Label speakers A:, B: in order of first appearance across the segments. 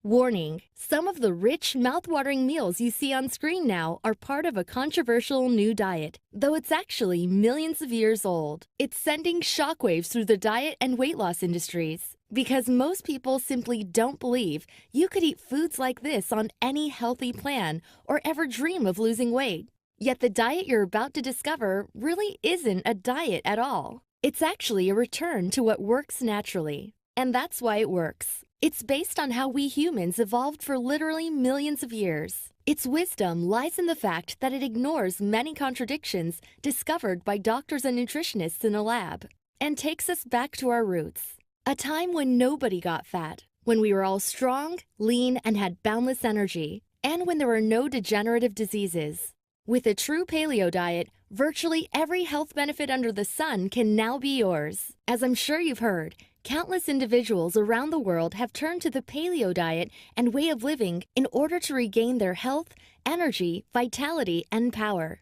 A: Warning, some of the rich, mouth-watering meals you see on screen now are part of a controversial new diet, though it's actually millions of years old. It's sending shockwaves through the diet and weight loss industries, because most people simply don't believe you could eat foods like this on any healthy plan or ever dream of losing weight. Yet the diet you're about to discover really isn't a diet at all. It's actually a return to what works naturally. And that's why it works. It's based on how we humans evolved for literally millions of years. Its wisdom lies in the fact that it ignores many contradictions discovered by doctors and nutritionists in a lab, and takes us back to our roots. A time when nobody got fat, when we were all strong, lean, and had boundless energy, and when there were no degenerative diseases. With a true paleo diet, virtually every health benefit under the sun can now be yours. As I'm sure you've heard, countless individuals around the world have turned to the paleo diet and way of living in order to regain their health, energy, vitality, and power.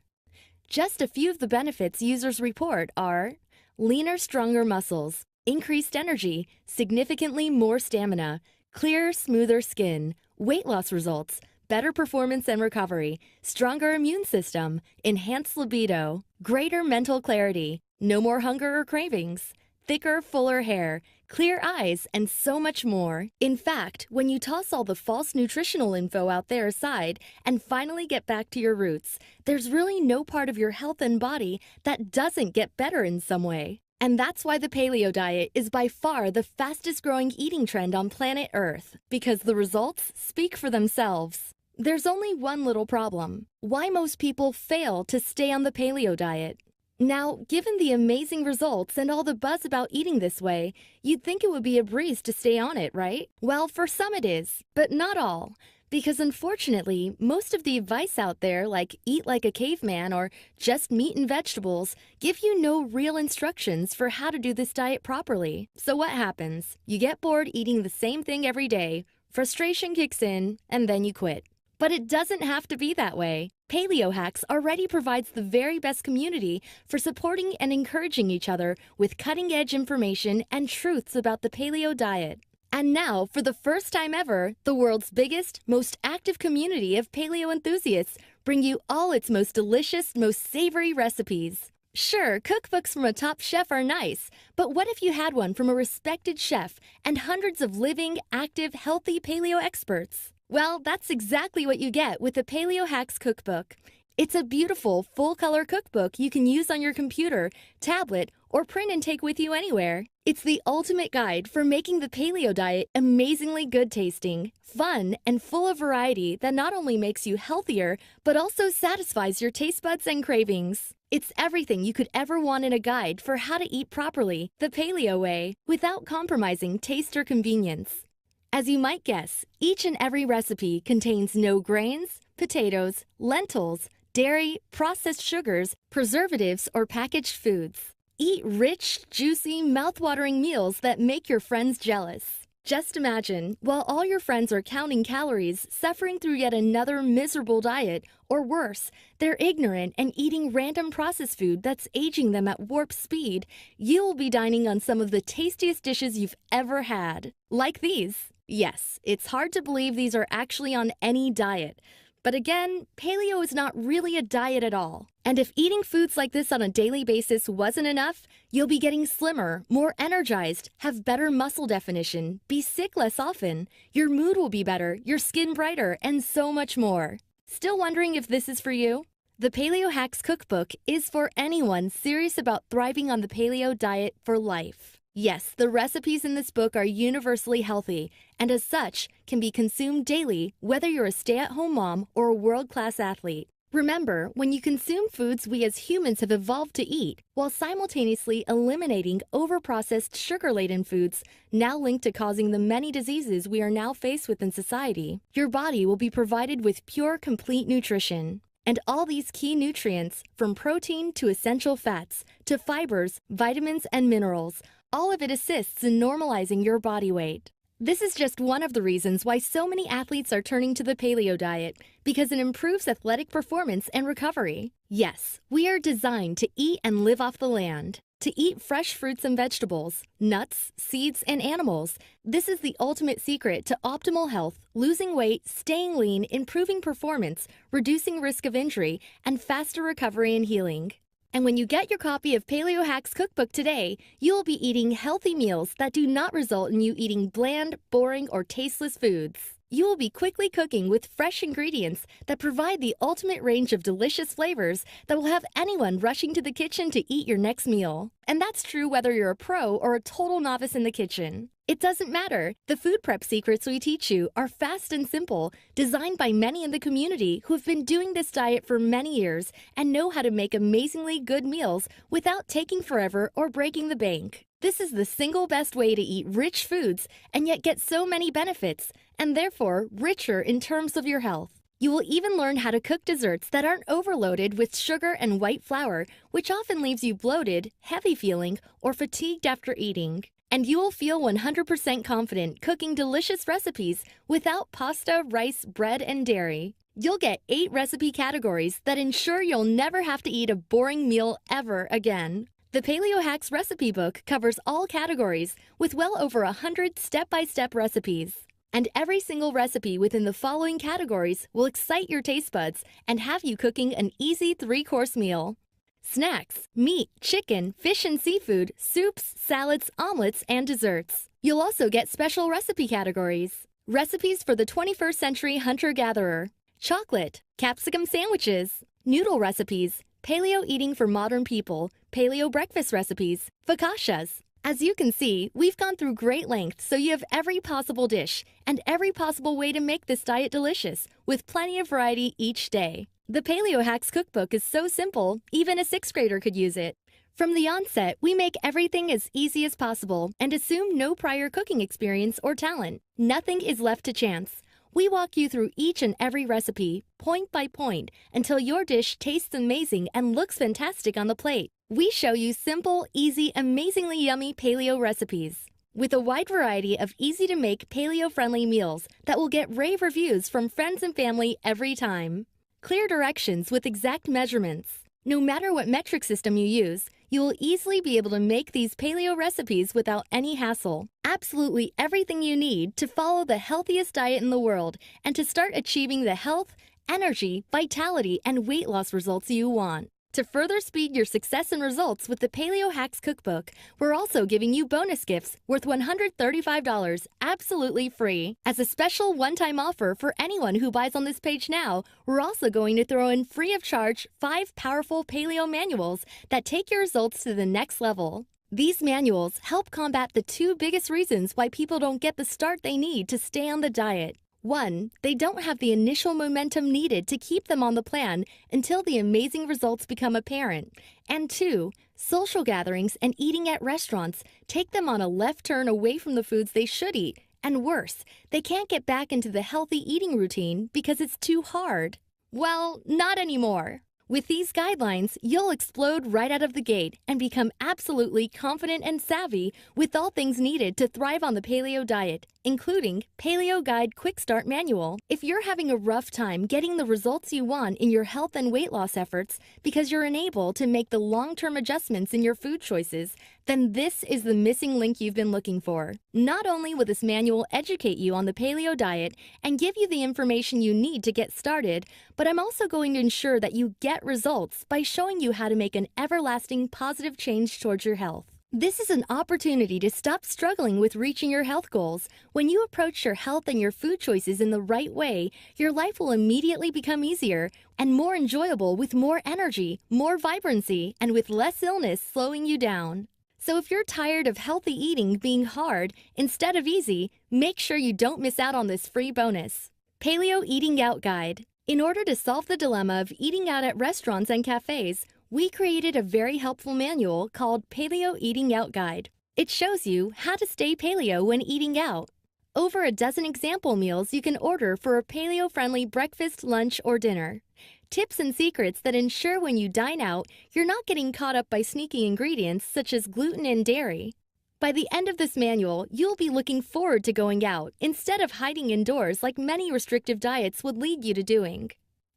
A: Just a few of the benefits users report are leaner, stronger muscles, increased energy, significantly more stamina, clearer, smoother skin, weight loss results, better performance and recovery, stronger immune system, enhanced libido, greater mental clarity, no more hunger or cravings, thicker, fuller hair, clear eyes, and so much more. In fact, when you toss all the false nutritional info out there aside and finally get back to your roots, there's really no part of your health and body that doesn't get better in some way. And that's why the paleo diet is by far the fastest growing eating trend on planet Earth, because the results speak for themselves. There's only one little problem: why most people fail to stay on the paleo diet. Now, given the amazing results and all the buzz about eating this way, you'd think it would be a breeze to stay on it, right? Well, for some it is, but not all. Because unfortunately, most of the advice out there, like eat like a caveman or just meat and vegetables, give you no real instructions for how to do this diet properly. So what happens? You get bored eating the same thing every day, frustration kicks in, and then you quit. But it doesn't have to be that way. Paleo Hacks already provides the very best community for supporting and encouraging each other with cutting-edge information and truths about the paleo diet. And now, for the first time ever, the world's biggest, most active community of paleo enthusiasts bring you all its most delicious, most savory recipes. Sure, cookbooks from a top chef are nice, but what if you had one from a respected chef and hundreds of living, active, healthy paleo experts? Well, that's exactly what you get with the Paleo Hacks Cookbook. It's a beautiful, full-color cookbook you can use on your computer, tablet, or print and take with you anywhere. It's the ultimate guide for making the paleo diet amazingly good-tasting, fun, and full of variety that not only makes you healthier, but also satisfies your taste buds and cravings. It's everything you could ever want in a guide for how to eat properly, the paleo way, without compromising taste or convenience. As you might guess, each and every recipe contains no grains, potatoes, lentils, dairy, processed sugars, preservatives, or packaged foods. Eat rich, juicy, mouth-watering meals that make your friends jealous. Just imagine, while all your friends are counting calories, suffering through yet another miserable diet, or worse, they're ignorant and eating random processed food that's aging them at warp speed, you will be dining on some of the tastiest dishes you've ever had. Like these. Yes, it's hard to believe these are actually on any diet. But again, paleo is not really a diet at all. And if eating foods like this on a daily basis wasn't enough, you'll be getting slimmer, more energized, have better muscle definition, be sick less often, your mood will be better, your skin brighter, and so much more. Still wondering if this is for you? The Paleo Hacks Cookbook is for anyone serious about thriving on the paleo diet for life. Yes, the recipes in this book are universally healthy, and as such, can be consumed daily, whether you're a stay-at-home mom or a world-class athlete. Remember, when you consume foods we as humans have evolved to eat, while simultaneously eliminating over-processed sugar-laden foods now linked to causing the many diseases we are now faced with in society, your body will be provided with pure, complete nutrition. And all these key nutrients, from protein to essential fats, to fibers, vitamins, and minerals, all of it assists in normalizing your body weight. This is just one of the reasons why so many athletes are turning to the paleo diet, because it improves athletic performance and recovery. Yes, we are designed to eat and live off the land. To eat fresh fruits and vegetables, nuts, seeds, and animals. This is the ultimate secret to optimal health, losing weight, staying lean, improving performance, reducing risk of injury, and faster recovery and healing. And when you get your copy of Paleo Hacks Cookbook today, you will be eating healthy meals that do not result in you eating bland, boring, or tasteless foods. You will be quickly cooking with fresh ingredients that provide the ultimate range of delicious flavors that will have anyone rushing to the kitchen to eat your next meal. And that's true whether you're a pro or a total novice in the kitchen. It doesn't matter. The food prep secrets we teach you are fast and simple, designed by many in the community who have been doing this diet for many years and know how to make amazingly good meals without taking forever or breaking the bank. This is the single best way to eat rich foods and yet get so many benefits, and therefore richer in terms of your health. You will even learn how to cook desserts that aren't overloaded with sugar and white flour, which often leaves you bloated, heavy feeling, or fatigued after eating. And you will feel 100% confident cooking delicious recipes without pasta, rice, bread, and dairy. You'll get 8 recipe categories that ensure you'll never have to eat a boring meal ever again. The Paleo Hacks recipe book covers all categories with well over 100 step-by-step recipes. And every single recipe within the following categories will excite your taste buds and have you cooking an easy 3-course meal. Snacks, meat, chicken, fish and seafood, soups, salads, omelets, and desserts. You'll also get special recipe categories. Recipes for the 21st century hunter-gatherer. Chocolate, capsicum sandwiches, noodle recipes, paleo eating for modern people, paleo breakfast recipes, focaccias. As you can see, we've gone through great lengths so you have every possible dish and every possible way to make this diet delicious, with plenty of variety each day. The Paleo Hacks Cookbook is so simple, even a 6th grader could use it. From the onset, we make everything as easy as possible and assume no prior cooking experience or talent. Nothing is left to chance. We walk you through each and every recipe, point by point, until your dish tastes amazing and looks fantastic on the plate. We show you simple, easy, amazingly yummy paleo recipes with a wide variety of easy-to-make paleo-friendly meals that will get rave reviews from friends and family every time. Clear directions with exact measurements. No matter what metric system you use, you will easily be able to make these paleo recipes without any hassle. Absolutely everything you need to follow the healthiest diet in the world and to start achieving the health, energy, vitality, and weight loss results you want. To further speed your success and results with the Paleo Hacks Cookbook, we're also giving you bonus gifts worth $135 absolutely free. As a special one-time offer for anyone who buys on this page now, we're also going to throw in free of charge 5 powerful paleo manuals that take your results to the next level. These manuals help combat the 2 biggest reasons why people don't get the start they need to stay on the diet. 1, they don't have the initial momentum needed to keep them on the plan until the amazing results become apparent. And 2, social gatherings and eating at restaurants take them on a left turn away from the foods they should eat. And worse, they can't get back into the healthy eating routine because it's too hard. Well, not anymore. With these guidelines, you'll explode right out of the gate and become absolutely confident and savvy with all things needed to thrive on the paleo diet, including Paleo Guide Quick Start Manual. If you're having a rough time getting the results you want in your health and weight loss efforts because you're unable to make the long-term adjustments in your food choices, then this is the missing link you've been looking for. Not only will this manual educate you on the paleo diet and give you the information you need to get started, but I'm also going to ensure that you get results by showing you how to make an everlasting positive change towards your health. This is an opportunity to stop struggling with reaching your health goals. When you approach your health and your food choices in the right way, your life will immediately become easier and more enjoyable with more energy, more vibrancy, and with less illness slowing you down. So if you're tired of healthy eating being hard instead of easy, make sure you don't miss out on this free bonus. Paleo Eating Out Guide. In order to solve the dilemma of eating out at restaurants and cafes, we created a very helpful manual called Paleo Eating Out Guide. It shows you how to stay paleo when eating out. Over a dozen example meals you can order for a paleo-friendly breakfast, lunch, or dinner. Tips and secrets that ensure when you dine out, you're not getting caught up by sneaky ingredients such as gluten and dairy. By the end of this manual, you'll be looking forward to going out instead of hiding indoors like many restrictive diets would lead you to doing.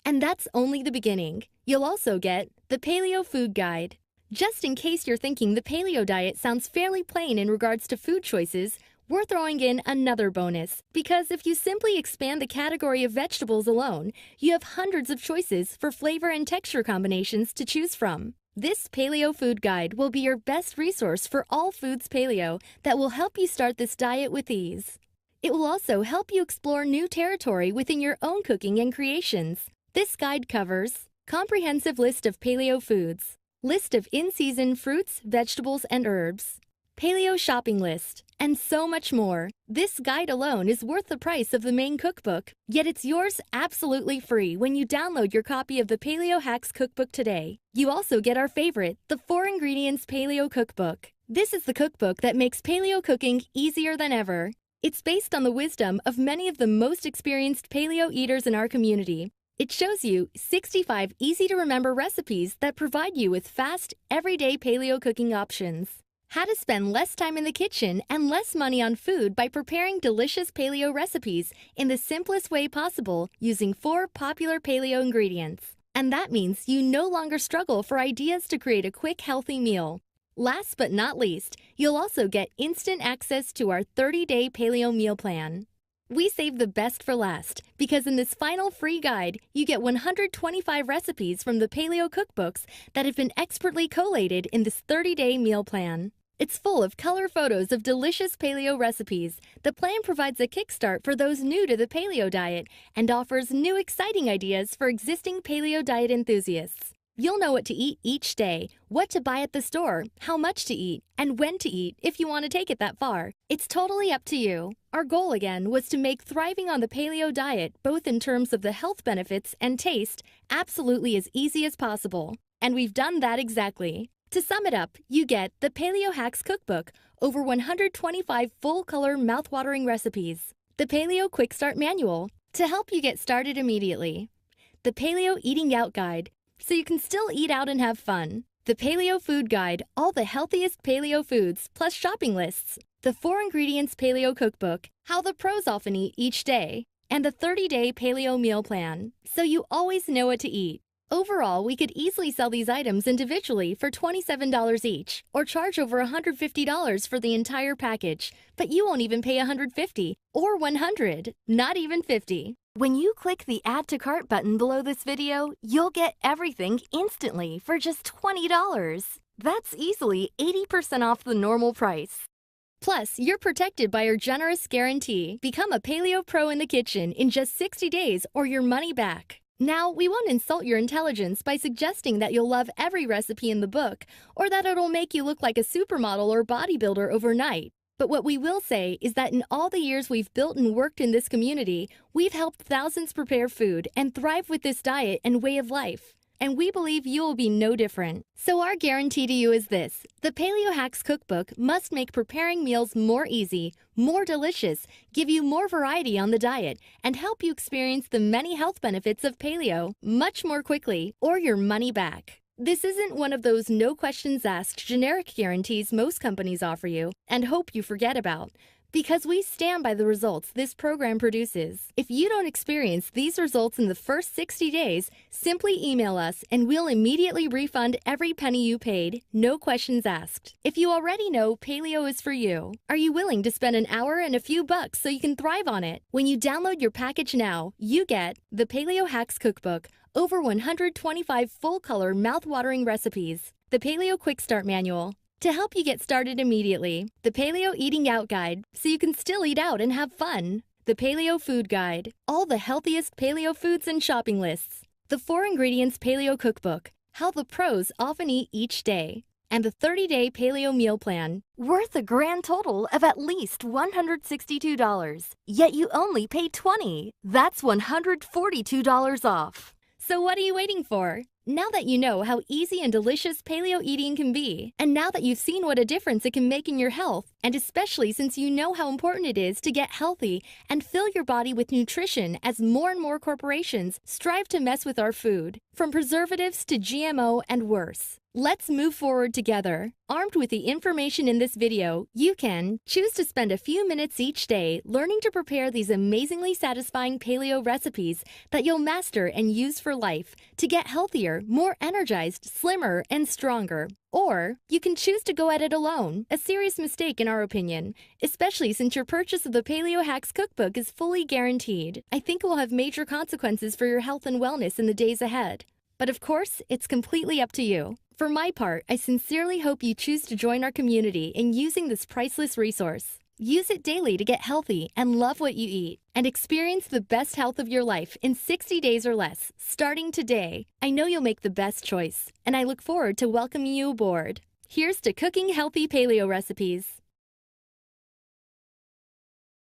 A: And that's only the beginning. You'll also get the Paleo Food Guide. Just in case you're thinking the paleo diet sounds fairly plain in regards to food choices, we're throwing in another bonus, because if you simply expand the category of vegetables alone, you have hundreds of choices for flavor and texture combinations to choose from. This Paleo Food Guide will be your best resource for all foods paleo that will help you start this diet with ease. It will also help you explore new territory within your own cooking and creations. This guide covers comprehensive list of paleo foods, list of in-season fruits, vegetables, and herbs, paleo shopping list, and so much more. This guide alone is worth the price of the main cookbook, yet it's yours absolutely free when you download your copy of the Paleo Hacks Cookbook today. You also get our favorite, the 4 Ingredients Paleo Cookbook. This is the cookbook that makes paleo cooking easier than ever. It's based on the wisdom of many of the most experienced paleo eaters in our community. It shows you 65 easy-to-remember recipes that provide you with fast, everyday paleo cooking options. How to spend less time in the kitchen and less money on food by preparing delicious paleo recipes in the simplest way possible using 4 popular paleo ingredients. And that means you no longer struggle for ideas to create a quick, healthy meal. Last but not least, you'll also get instant access to our 30-day paleo meal plan. We save the best for last because in this final free guide, you get 125 recipes from the paleo cookbooks that have been expertly collated in this 30-day meal plan. It's full of color photos of delicious paleo recipes. The plan provides a kickstart for those new to the paleo diet and offers new exciting ideas for existing paleo diet enthusiasts. You'll know what to eat each day, what to buy at the store, how much to eat, and when to eat if you want to take it that far. It's totally up to you. Our goal again was to make thriving on the paleo diet, both in terms of the health benefits and taste, absolutely as easy as possible. And we've done that exactly. To sum it up, you get the Paleo Hacks Cookbook, over 125 full-color mouth-watering recipes, the Paleo Quick Start Manual, to help you get started immediately, the Paleo Eating Out Guide, so you can still eat out and have fun, the Paleo Food Guide, all the healthiest paleo foods, plus shopping lists, the 4 Ingredients Paleo Cookbook, how the pros often eat each day, and the 30-day paleo meal plan, so you always know what to eat. Overall, we could easily sell these items individually for $27 each, or charge over $150 for the entire package, but you won't even pay $150 or $100, not even $50. When you click the Add to Cart button below this video, you'll get everything instantly for just $20. That's easily 80% off the normal price. Plus, you're protected by our generous guarantee. Become a Paleo Pro in the kitchen in just 60 days or your money back. Now, we won't insult your intelligence by suggesting that you'll love every recipe in the book or that it'll make you look like a supermodel or bodybuilder overnight. But what we will say is that in all the years we've built and worked in this community, we've helped thousands prepare food and thrive with this diet and way of life. And we believe you will be no different. So our guarantee to you is this: the Paleo Hacks Cookbook must make preparing meals more easy, more delicious, give you more variety on the diet, and help you experience the many health benefits of paleo much more quickly or your money back. This isn't one of those no questions asked generic guarantees most companies offer you and hope you forget about. Because we stand by the results this program produces. If you don't experience these results in the first 60 days, simply email us and we'll immediately refund every penny you paid, no questions asked. If you already know paleo is for you, are you willing to spend an hour and a few bucks so you can thrive on it? When you download your package now, you get the Paleo Hacks Cookbook, over 125 full-color mouth-watering recipes, the Paleo Quick Start Manual, to help you get started immediately, the Paleo Eating Out Guide, so you can still eat out and have fun, the Paleo Food Guide, all the healthiest paleo foods and shopping lists, the 4 Ingredients Paleo Cookbook, how the pros often eat each day, and the 30-day paleo meal plan, worth a grand total of at least $162. Yet you only paid $20. That's $142 off. So what are you waiting for? Now that you know how easy and delicious paleo eating can be, and now that you've seen what a difference it can make in your health, and especially since you know how important it is to get healthy and fill your body with nutrition as more and more corporations strive to mess with our food, from preservatives to GMO and worse. Let's move forward together. Armed with the information in this video, you can choose to spend a few minutes each day learning to prepare these amazingly satisfying paleo recipes that you'll master and use for life to get healthier, more energized, slimmer, and stronger. Or you can choose to go at it alone, a serious mistake in our opinion, especially since your purchase of the Paleo Hacks cookbook is fully guaranteed. I think it will have major consequences for your health and wellness in the days ahead. But of course, it's completely up to you. For my part, I sincerely hope you choose to join our community in using this priceless resource. Use it daily to get healthy and love what you eat, and experience the best health of your life in 60 days or less, starting today. I know you'll make the best choice, and I look forward to welcoming you aboard. Here's to cooking healthy paleo recipes.